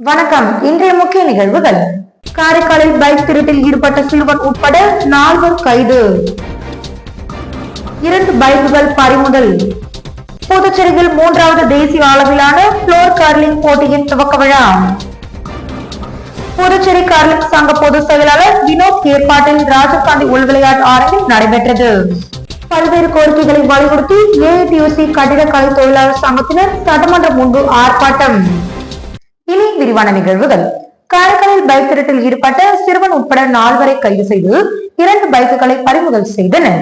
வணக்கம். இன்றைய முக்கிய நிகழ்வுகள். காரைக்காலில் பைக் திருட்டில் ஈடுபட்ட சிறுவன் உட்பட 4 கைது. 2 பைக்குகள் பறிமுதல். புதுச்சேரியில் 3வது தேசிய அளவிலான புளோர் கர்லிங் போட்டியின் துவக்க விழா. புதுச்சேரி கர்லிங் சங்க பொதுச் செயலாளர் வினோத் ஏற்பாட்டில் ராஜீவ்காந்தி உள்விளையாட்டு அரங்கில் நடைபெற்றது. பல்வேறு கோரிக்கைகளை வலியுறுத்தி ஏஐடியூசி கட்டிடக்கலை தொழிலாளர் சங்கத்தினர் சட்டமன்றம் முன்பு ஆர்ப்பாட்டம். இனி விரிவான நிகழ்வுகள். காரைக்காலில் பைக் திருட்டில் ஈடுபட்ட சிறுவன் உட்பட 4 கைது செய்து 2 பைக்குகளை பறிமுதல் செய்தனர்.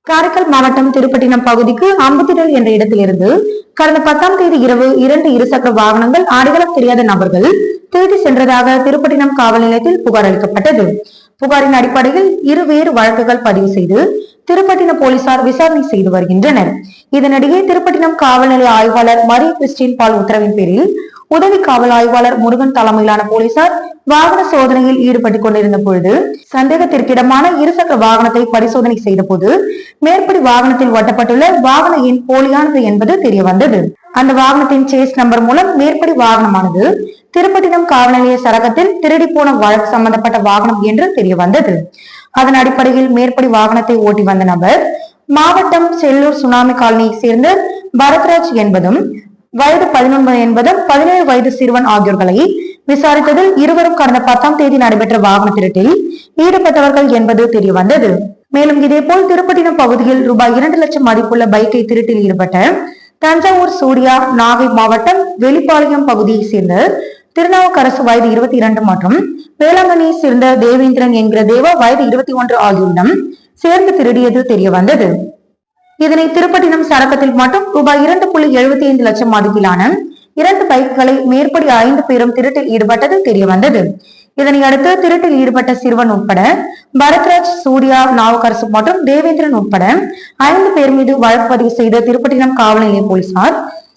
காரைக்கால் மாவட்டம் திருப்பட்டினம் பகுதிக்கு அம்புத்திடல் என்ற இடத்திலிருந்து கடந்த 10ஆம் தேதி இரவு 2 இருசக்கர வாகனங்கள் அடையாளம் தெரியாத நபர்கள் திருடி சென்றதாக திருப்பட்டினம் காவல் நிலையத்தில் புகார் அளிக்கப்பட்டது. புகாரின் அடிப்படையில் 2 வேறு வழக்குகள் பதிவு செய்து திருப்பட்டினம் போலீசார் விசாரணை செய்து வருகின்றனர். இதனிடையே திருப்பட்டினம் காவல் நிலைய ஆய்வாளர் மரிய கிறிஸ்டின் பால் உத்தரவின் பேரில் உதவி காவல் ஆய்வாளர் முருகன் தலைமையிலான போலீசார் வாகன சோதனையில் ஈடுபட்டுக் கொண்டிருந்த பொழுது சந்தேகத்திற்கிடமான இருசக்கர வாகனத்தை பரிசோதனை செய்த போது மேற்படி வாகனத்தில் ஒட்டப்பட்டுள்ள வாகன எண் போலியானது என்பது தெரிய வந்தது. அந்த வாகனத்தின் சேஸ் நம்பர் மூலம் மேற்படி வாகனமானது திருப்பட்டினம் காவல் நிலைய சரகத்தில் திருடி போன வழக்கு சம்பந்தப்பட்ட வாகனம் என்று தெரிய வந்தது. அதன் அடிப்படையில் மேற்படி வாகனத்தை ஓட்டி வந்த நபர் மாவட்டம் செல்லூர் சுனாமி காலனியை சேர்ந்த பரத்ராஜ் என்பதும் வயது 19 என்பதும் 17 வயது சிறுவன் ஆகியோர்களை விசாரித்ததில் இருவரும் கடந்த 10ஆம் தேதி நடைபெற்ற வாகன திருட்டில் ஈடுபட்டவர்கள் என்பது தெரிய வந்தது. மேலும் இதேபோல் திருப்பட்டினம் பகுதியில் ரூபாய் 2 லட்சம் மதிப்புள்ள பைக்கை திருட்டில் ஈடுபட்ட தஞ்சாவூர் சூர்யா, நாகை மாவட்டம் வெளிப்பாளையம் பகுதியை சேர்ந்த திருநாவுக்கரசு வயது 22 மற்றும் வேளாங்கண்ணியை சேர்ந்த தேவேந்திரன் என்கிற தேவா வயது 21 ஆகியோரிடம் சேர்ந்து திருடியது தெரிய வந்தது. இதனை திருப்பட்டினம் சரக்கத்தில் மட்டும் ரூபாய் 2.75 லட்சம் மதிப்பிலான 2 பைக்குகளை மேற்படி 5 பேரும் திருட்டில் ஈடுபட்டது தெரிய வந்தது. இதனை அடுத்து திருட்டில் ஈடுபட்ட சிறுவன் உட்பட பரத்ராஜ், சூர்யா, நாவுக்கரசு மற்றும் தேவேந்திரன் உட்பட 5 பேர் மீது வழக்கு பதிவு செய்த திருப்பட்டினம் காவல் நிலைய போலீசார்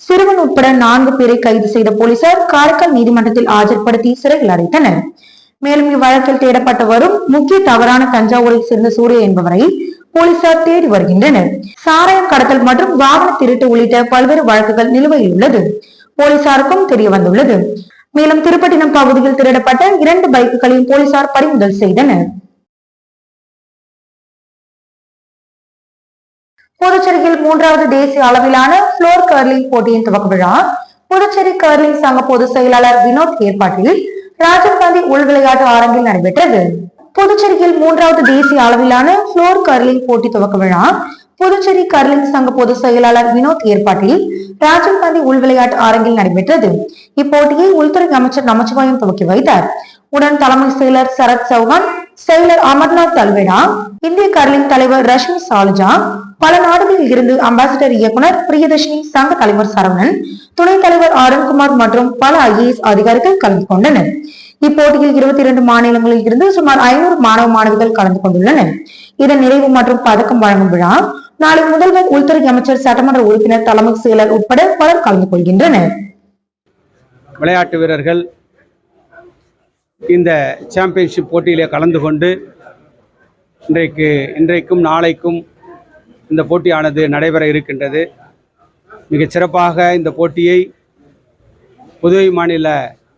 சிறுவன் உட்பட 4 பேரை கைது செய்த போலீசார் காரைக்கால் நீதிமன்றத்தில் ஆஜர்படுத்தி சிறையில் அடைத்தனர். மேலும் இவ்வழக்கில் தேடப்பட்டு வரும் முக்கிய தவறான தஞ்சாவூரை சேர்ந்த சூர்யா என்பவரை போலீசார் தேடி வருகின்றனர். சாராயம் கடத்தல் மற்றும் வாகன திருட்டு உள்ளிட்ட பல்வேறு வழக்குகள் நிலுவையில் உள்ளது போலீசாருக்கும் தெரிய வந்துள்ளது. மேலும் திருப்பட்டினம் பகுதியில் திருடப்பட்ட 2 பைக்குகளையும் போலீசார் பறிமுதல் செய்தனர். புதுச்சேரியில் 3வது தேசிய அளவிலான புளோர் கர்லிங் போட்டியின் துவக்க விழா புதுச்சேரி கர்லிங் சங்க பொதுச் செயலாளர் வினோத் ஏற்பாட்டில் ராஜீவ்காந்தி உள்விளையாட்டு அரங்கில் நடைபெற்றது. புதுச்சேரியில் 3வது தேசிய அளவிலான புளோர் கர்லிங் போட்டி துவக்க விழா புதுச்சேரி கர்லிங் சங்க பொதுச் செயலாளர் வினோத் ஏற்பாட்டில் ராஜீவ்காந்தி உள்விளையாட்டு அரங்கில் நடைபெற்றது. இப்போட்டியை உள்துறை அமைச்சர் நமச்சிவாயம் துவக்கி வைத்தார். உடன் தலைமை செயலர் சரத் சௌகான், செயலர் அமர்நாத் தல்வேடா, இந்திய கர்லிங் தலைவர் ரஷ்மி சாலுஜா, பல நாடுகளில் இருந்து அம்பாசிடர் இயக்குனர் பிரியதர்ஷினி, சங்க தலைவர் சரவணன், துணைத் தலைவர் அருண்குமார் மற்றும் பல IAS அதிகாரிகள் கலந்து கொண்டனர். இப்போட்டியில் 22 மாநிலங்களில் இருந்து சுமார் 500 மாணவ மாணவிகள் கலந்து கொண்டுள்ளனர். இதன் நிறைவு மற்றும் பதக்கம் வழங்கும் விழா நாளை முதல்வர், உள்துறை அமைச்சர், சட்டமன்ற உறுப்பினர், தலைமை செயலர் உட்பட பலர் கலந்து கொள்கின்றனர். விளையாட்டு வீரர்கள் இந்த சாம்பியன்ஷிப் போட்டியிலே கலந்து கொண்டு இன்றைக்கும் நாளைக்கும் இந்த போட்டியானது நடைபெற இருக்கின்றது. மிகச் சிறப்பாக இந்த போட்டியை புதுவை மாநில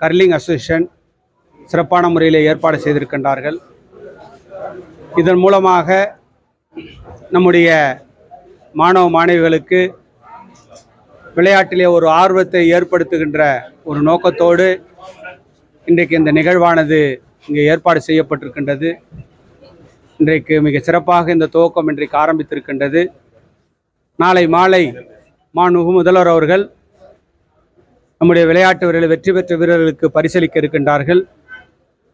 கர்லிங் அசோசியேஷன் சிறப்பான முறையில் ஏற்பாடு செய்திருக்கின்றார்கள். இதன் மூலமாக நம்முடைய மாணவ மாணவிகளுக்கு விளையாட்டிலே ஒரு ஆர்வத்தை ஏற்படுத்துகின்ற ஒரு நோக்கத்தோடு இன்றைக்கு இந்த நிகழ்வானது இங்கே ஏற்பாடு செய்யப்பட்டிருக்கின்றது. இன்றைக்கு மிக சிறப்பாக இந்த துவக்கம் இன்றைக்கு ஆரம்பித்திருக்கின்றது. நாளை மாலை மாண்புமிகு முதல்வர் அவர்கள் நம்முடைய விளையாட்டு வீரர்கள், வெற்றி பெற்ற வீரர்களுக்கு பரிசளிக்க இருக்கின்றார்கள்.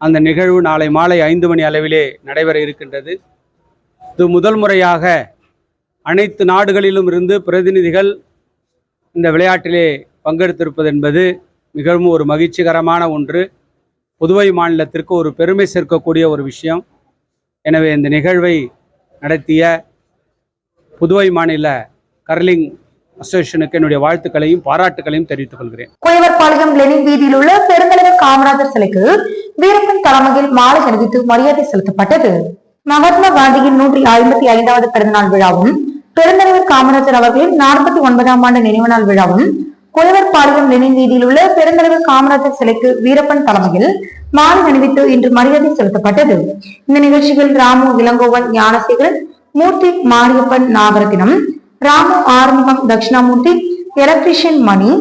அந்த நிகழ்வு நாளை மாலை 5 மணி அளவிலே நடைபெற இருக்கின்றது. இது முதல் முறையாக அனைத்து நாடுகளிலும் இருந்து பிரதிநிதிகள் இந்த விளையாட்டிலே பங்கெடுத்திருப்பது என்பது மிகவும் ஒரு மகிழ்ச்சிகரமான ஒன்று. புதுவை மாநிலத்திற்கு ஒரு பெருமை சேர்க்கக்கூடிய ஒரு விஷயம். எனவே இந்த நிகழ்வை நடத்திய புதுவை மாநில கர்லிங் அசோசியேஷனுக்கு என்னுடைய வாழ்த்துக்களையும் பாராட்டுகளையும் தெரிவித்துக் கொள்கிறேன். குயவர்பாளையம் லெனின் வீதியில் உள்ள பெருந்தலைவர் காமராஜர் சிலைக்கு வீரப்பன் தலைமையில் மாலை அணிவித்து மரியாதை செலுத்தப்பட்டது. மகாத்மா காந்தியின் 155வது பிறந்தநாள் விழாவும் பெருந்தலைவர் காமராஜர் அவர்களின் 49ஆம் ஆண்டு நினைவு நாள் விழாவும் குயவர்பாளையம் லெனின் வீதியில் உள்ள பெருந்தலைவர் காமராஜர் சிலைக்கு வீரப்பன் தலைமையில் மாலை அணிவித்து இன்று மரியாதை செலுத்தப்பட்டது. இந்த நிகழ்ச்சியில் ராமு இளங்கோவன், ஞானசேகரன், மூர்த்தி, மாரியப்பன், நாகரத்தினம், ராமு, ஆறுமுகம், தட்சிணாமூர்த்தி, எலக்ட்ரிஷியன் மணி,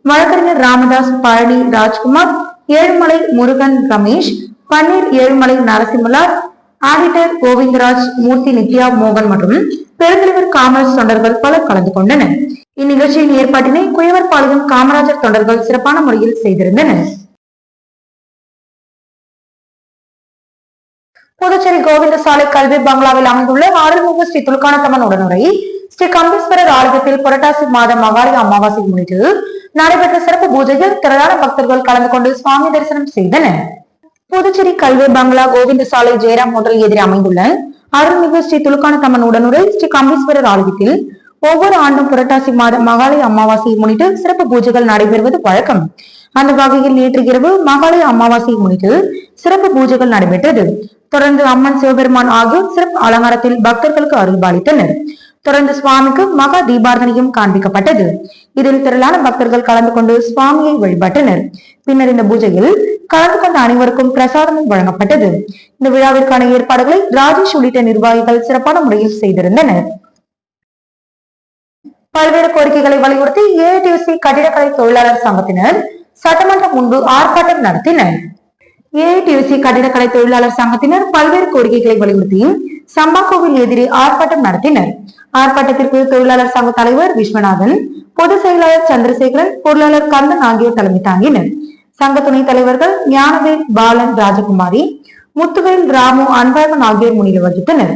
வழக்கறிஞர் ராமதாஸ், பழனி, ராஜ்குமார், ஏழுமலை முருகன், ரமேஷ், பன்னீர், ஏழுமலை நரசிம்மலால், ஆடிட்டர் கோவிந்தராஜ், மூர்த்தி, நித்யா, மோகன் மற்றும் பெருந்தலைவர் காமராஜ் தொண்டர்கள் பலர் கலந்து கொண்டனர். இந்நிகழ்ச்சியின் ஏற்பாட்டினை குயவர்பாளையம் காமராஜர் தொண்டர்கள் சிறப்பான முறையில் செய்திருந்தனர். புதுச்சேரி கோவிந்த சாலை கல்வி பங்களாவில் அமைந்துள்ள அருள்மிகு ஸ்ரீ துலுக்கானத்தம்மன் உடனுரை ஸ்ரீ கம்பீஸ்வரர் ஆலயத்தில் புரட்டாசி மாத மகாலய அமாவாசை முன்னிட்டு நடைபெற்ற சிறப்பு பூஜையில் திரளான பக்தர்கள் கலந்து கொண்டு சுவாமி தரிசனம் செய்தனர். புதுச்சேரி கல்வி பங்களா கோவிந்த சாலை ஜெயராம் ஹோட்டல் எதிரே அமைந்துள்ள அருள்மிகு ஸ்ரீ துலுக்கானத்தம்மன் உடனுரை ஸ்ரீ கம்பீஸ்வரர் ஆலயத்தில் ஒவ்வொரு ஆண்டும் புரட்டாசி மாத மகாலய அமாவாசையை முன்னிட்டு சிறப்பு பூஜைகள் நடைபெறுவது வழக்கம். அந்த வகையில் நேற்று இரவு மகாலய அமாவாசையை முன்னிட்டு சிறப்பு பூஜைகள் நடைபெற்றது. தொடர்ந்து அம்மன், சிவபெருமான் ஆகியோர் சிறப்பு அலங்காரத்தில் பக்தர்களுக்கு அருள்பாலித்தனர். தொடர்ந்து சுவாமிக்கு மகா தீபாரதனையும் காண்பிக்கப்பட்டது. இதில் திரளான பக்தர்கள் கலந்து கொண்டு சுவாமியை வழிபட்டனர். பின்னர் இந்த பூஜையில் கலந்து கொண்ட அனைவருக்கும் பிரசாதமும் வழங்கப்பட்டது. இந்த விழாவிற்கான ஏற்பாடுகளை ராஜேஷ் உள்ளிட்ட நிர்வாகிகள் சிறப்பான முறையில் செய்திருந்தனர். பல்வேறு கோரிக்கைகளை வலியுறுத்தி ஏஐடியூசி கட்டிடக்கலை தொழிலாளர் சங்கத்தினர் சட்டமன்றம் முன்பு ஆர்ப்பாட்டம் நடத்தினர். ஏஐடியூசி கட்டிடக்கலை தொழிலாளர் சங்கத்தினர் பல்வேறு கோரிக்கைகளை வலியுறுத்தி சம்பாக்கோவில் எதிரே ஆர்ப்பாட்டம் நடத்தினர். ஆர்ப்பாட்டத்திற்கு தொழிலாளர் சங்க தலைவர் விஸ்வநாதன், பொதுச் செயலாளர் சந்திரசேகரன், பொருளாளர் கந்தன் ஆகியோர் தலைமை தாங்கினர். சங்க துணைத் தலைவர்கள் ஞானவேல், பாலன், ராஜகுமாரி, முத்துவேல், ராமு, அன்பழகன் ஆகியோர் முன்னிலை வகித்தனர்.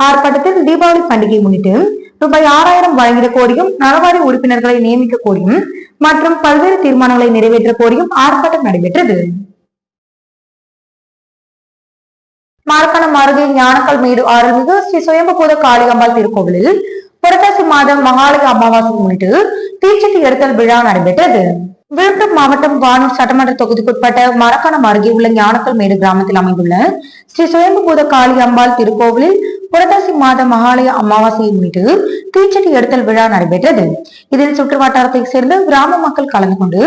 ஆர்ப்பாட்டத்தில் தீபாவளி பண்டிகை முன்னிட்டு ரூபாய் 6000 வழங்கிட கோரியும், நலவாரிய உறுப்பினர்களை நியமிக்க கோரியும் மற்றும் பல்வேறு தீர்மானங்களை நிறைவேற்ற கோரியும் ஆர்ப்பாட்டம் நடைபெற்றது. மார்க்கணம் அருகே ஞானக்கல் மேடு அருள்மிகு ஸ்ரீ சுயம்புபூத காளியம்பாள் திருக்கோவிலில் புரட்டாசி மாதம் மகாலய அமாவாசை முன்னிட்டு தீச்சட்டி எடுத்தல் விழா நடைபெற்றது. விழுப்புரம் மாவட்டம் வானூர் சட்டமன்ற தொகுதிக்குட்பட்ட மரக்கணம் அருகே உள்ள ஞானக்கல் மேடு கிராமத்தில் அமைந்துள்ள ஸ்ரீ சுயம்புபூத காளியம்பாள் திருக்கோவிலில் புரட்டாசி மாத மகாலய அமாவாசையை முன்னிட்டு தீச்சட்டி எடுத்தல் விழா நடைபெற்றது. இதில் சுற்று வட்டாரத்தை சேர்ந்த கிராம மக்கள் கலந்து கொண்டு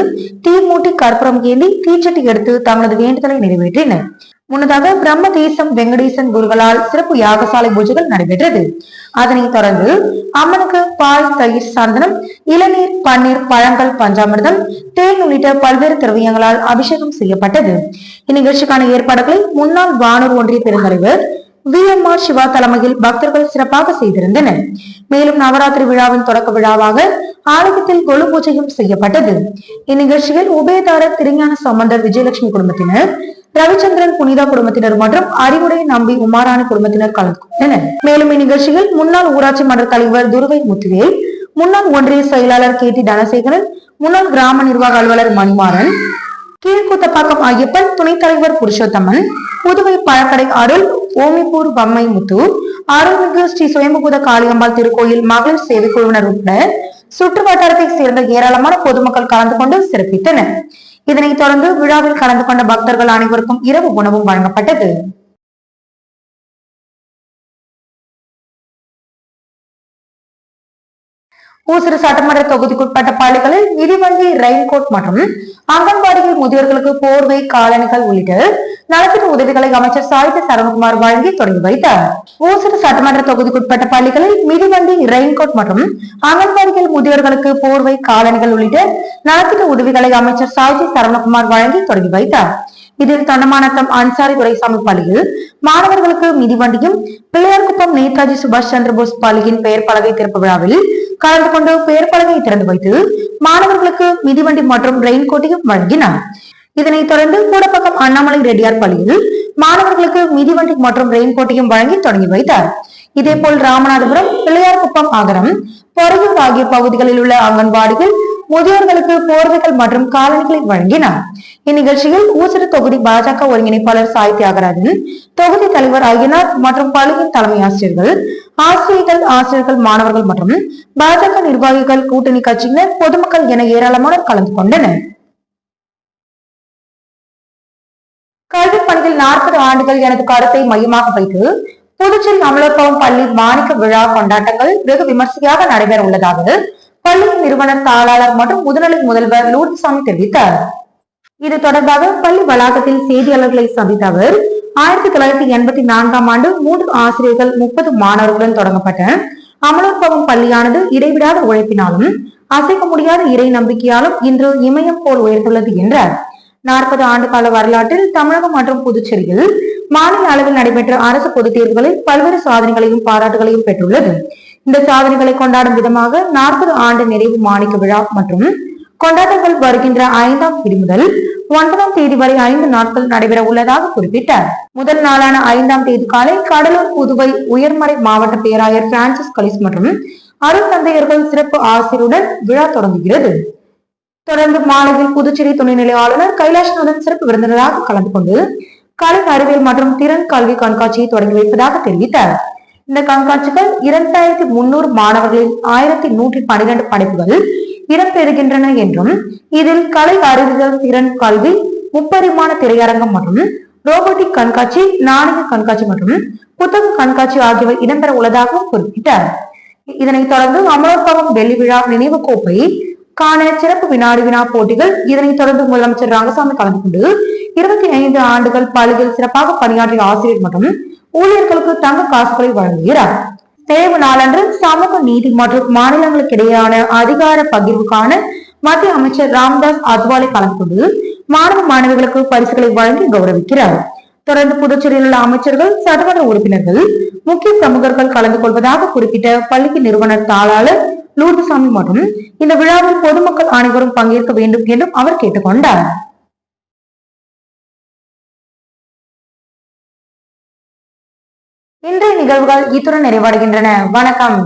தீ மூட்டி கற்பூரம் ஏந்தி தீச்சட்டி எடுத்து தங்களது வேண்டுதலை நிறைவேற்றினர். முன்னதாக பிரம்ம தேசம் வெங்கடேசன் குருகளால் சிறப்பு யாகசாலை பூஜைகள் நடைபெற்றது. அதனைத் தொடர்ந்து அம்மனுக்கு பால், தயிர், சந்தனம், இளநீர், பன்னீர், பழங்கள், பஞ்சாமிர்தம், தேன் உள்ளிட்ட பல்வேறு திரவியங்களால் அபிஷேகம் செய்யப்பட்டது. இந்நிகழ்ச்சிக்கான ஏற்பாடுகளை முன்னாள் வானூர் ஒன்றிய பெருந்தலைவர் VMR சிவா தலைமையில் பக்தர்கள் சிறப்பாக செய்திருந்தனர். மேலும் நவராத்திரி விழாவின் தொடக்க விழாவாக ஆலயத்தில் கொலு பூஜையும் செய்யப்பட்டது. இந்நிகழ்ச்சியில் உபயதாரர் திருஞான சம்பந்தர் விஜயலட்சுமி குடும்பத்தினர், ரவிச்சந்திரன் புனிதா குடும்பத்தினர் மற்றும் அறிவுடை நம்பி உமாராணி குடும்பத்தினர் கலந்து கொண்டனர். மேலும் இந்நிகழ்ச்சியில் முன்னாள் ஊராட்சி மன்ற தலைவர் துருவை முத்துவேல், முன்னாள் ஒன்றிய செயலாளர் KT தனசேகரன், முன்னாள் கிராம நிர்வாக அலுவலர் மணிமாறன், கீழ்குத்தப்பாக்கம் ஐயப்பன், துணைத் தலைவர் புருஷோத்தமன், புதுவை பழக்கடை அருள், ஓமிப்பூர் பம்மை முத்து, அருள்மிகு ஸ்ரீ சுயம்புபூத காளியம்பாள் திருக்கோயில் மகளிர் சேவை குழுவினர் உட்பட சுற்று வட்டாரத்தை சேர்ந்த ஏராளமான பொதுமக்கள் கலந்து கொண்டு சிறப்பித்தனர். இதனைத் தொடர்ந்து விழாவில் கலந்து கொண்ட பக்தர்கள் அனைவருக்கும் இரவு உணவும் வழங்கப்பட்டது. ஊசுடு சட்டமன்ற தொகுதிக்குட்பட்ட பள்ளிகளில் மிதிவண்டி, ரெயின்கோட் மற்றும் அங்கன்வாடியில் முதியோர்களுக்கு போர்வை, காலணிகள் உள்ளிட்ட நலத்திட்ட உதவிகளை அமைச்சர் சாகித்ய சரவணகுமார் வழங்கி தொடங்கி வைத்தார். ஊசுடு சட்டமன்ற தொகுதிக்குட்பட்ட பள்ளிகளில் மிதிவண்டி, ரெயின்கோட் மற்றும் அங்கன்வாடியில் முதியோர்களுக்கு போர்வை, காலணிகள் உள்ளிட்ட நலத்திட்ட உதவிகளை அமைச்சர் சாகித்ய சரவணகுமார் வழங்கி தொடங்கி வைத்தார். இதில் தொண்டமாநத்தம் அன்சாரி துரைசாமி பள்ளியில் மாணவர்களுக்கு மிதிவண்டியும், பிள்ளையார்குப்பம் நேதாஜி சுபாஷ் சந்திரபோஸ் பள்ளியின் பெயர் பலகை திறப்பு விழாவில் கலந்து கொண்டு பெயர் பலகையை திறந்து வைத்து மாணவர்களுக்கு மிதிவண்டி மற்றும் ரெயின்கோட்டையும் வழங்கினார். இதனைத் தொடர்ந்து கூடப்பக்கம் அண்ணாமலை ரெட்டியார் பள்ளியில் மாணவர்களுக்கு மிதிவண்டி மற்றும் ரெயின்கோட்டையும் வழங்கி தொடங்கி வைத்தார். இதேபோல் ராமநாதபுரம், பிள்ளையார்குப்பம், அகரம், பொறையூர் ஆகிய பகுதிகளில் உள்ள அங்கன்வாடிகள் முதியோர்களுக்கு போர்வைகள் மற்றும் காலணிகளை வழங்கினார். இந்நிகழ்ச்சியில் ஊசுடு தொகுதி பாஜக ஒருங்கிணைப்பாளர் சாய் தியாகராஜன், தொகுதி தலைவர் ஐயனார் மற்றும் பள்ளியின் தலைமை ஆசிரியர்கள், ஆசிரியர்கள், மாணவர்கள் மற்றும் பாஜக நிர்வாகிகள், கூட்டணி கட்சியினர், பொதுமக்கள் என ஏராளமானோர் கலந்து கொண்டனர். கல்வி பணியில் 40 ஆண்டுகள் எனது கருத்தை மையமாக வைத்து புதுச்சேரி அமலோற்பவம் பள்ளி மாணிக்க விழா கொண்டாட்டங்கள் வெகு விமர்சையாக நடைபெற உள்ளதாக பள்ளி நிறுவனர் தாளாளர் மற்றும் முதுநிலை முதல்வர் லூர்துசாமி தெரிவித்தார். இது தொடர்பாக பள்ளி வளாகத்தில் செய்தியாளர்களை சந்தித்த அவர், 1984ஆம் ஆண்டு 3 ஆசிரியர்கள் 30 மாணவர்களுடன் தொடங்கப்பட்ட அமலோற்பவம் பள்ளியானது இடைவிடாத உழைப்பினாலும் அசைக்க முடியாத இறை நம்பிக்கையாலும் இன்று இமயம் போல் உயர்ந்துள்ளது என்றார். 40 ஆண்டு கால வரலாற்றில் தமிழகம் மற்றும் புதுச்சேரியில் மாநில அளவில் நடைபெற்ற அரசு பொதுத் தேர்வுகளில் பல்வேறு சாதனைகளையும் பாராட்டுகளையும் பெற்றுள்ளது. இந்த சாதனைகளை கொண்டாடும் விதமாக 40 ஆண்டு நிறைவு மாணிக்க விழா மற்றும் கொண்டாட்டங்கள் வருகின்ற 5ஆம் தேதி முதல் 9ஆம் தேதி வரை 5 நாட்கள் நடைபெற உள்ளதாக குறிப்பிட்டார். முதல் நாளான 5ஆம் தேதி காலை கடலூர் புதுவை உயர்மறை மாவட்ட பேராயர் பிரான்சிஸ் கலிஸ் மற்றும் அருள் தந்தையர்கள் சிறப்பு ஆசிரியருடன் விழா தொடங்குகிறது. தொடர்ந்து மாலையில் புதுச்சேரி துணைநிலை ஆளுநர் கைலாஷ்நாதன் சிறப்பு விருந்தினராக கலந்து கொண்டு கலை அறிவியல் மற்றும் திறன் கல்வி கண்காட்சியை தொடங்கி வைப்பதாக தெரிவித்தார். இந்த கண்காட்சிகள் 2300 மாணவர்களின் 1112 படைப்புகள் இடம்பெறுகின்றன என்றும் இதில் கலை அறிவியல் திறன் கல்வி, முப்பரிமாண திரையரங்கம் மற்றும் ரோபோட்டிக் கண்காட்சி, நாணய கண்காட்சி மற்றும் புத்தக கண்காட்சி ஆகியவை இடம்பெற உள்ளதாகவும் குறிப்பிட்டார். இதனைத் தொடர்ந்து அமலோற்பவம் வெள்ளி விழா நினைவு கோப்பை காண சிறப்பு வினாடி வினா போட்டிகள், இதனைத் தொடர்ந்து முதலமைச்சர் ரங்கசாமி கலந்து கொண்டு 25 ஆண்டுகள் பள்ளியில் சிறப்பாக பணியாற்றிய ஆசிரியர் மற்றும் ஊழியர்களுக்கு தங்க காசுகளை வழங்குகிறார். தேர்வு நாளன்று சமூக நீதி மற்றும் மாநிலங்களுக்கு இடையேயான அதிகார பகிர்வுக்கான மத்திய அமைச்சர் ராம்தாஸ் அத்வாலே கலந்து கொண்டு மாணவ மாணவிகளுக்கு பரிசுகளை வழங்கி கௌரவிக்கிறார். தொடர்ந்து புதுச்சேரியில் உள்ள அமைச்சர்கள், சட்டமன்ற உறுப்பினர்கள், முக்கிய பிரமுகர்கள் கலந்து கொள்வதாக குறிப்பிட்ட பள்ளிக்கு நிறுவனர் தாளாளர் லூர்துசாமி மற்றும் இந்த விழாவில் பொதுமக்கள் அனைவரும் பங்கேற்க வேண்டும் என்றும் அவர் கேட்டுக்கொண்டார். இன்றைய நிகழ்வுகள் இத்துடன் நிறைவடைகின்றன. வணக்கம்.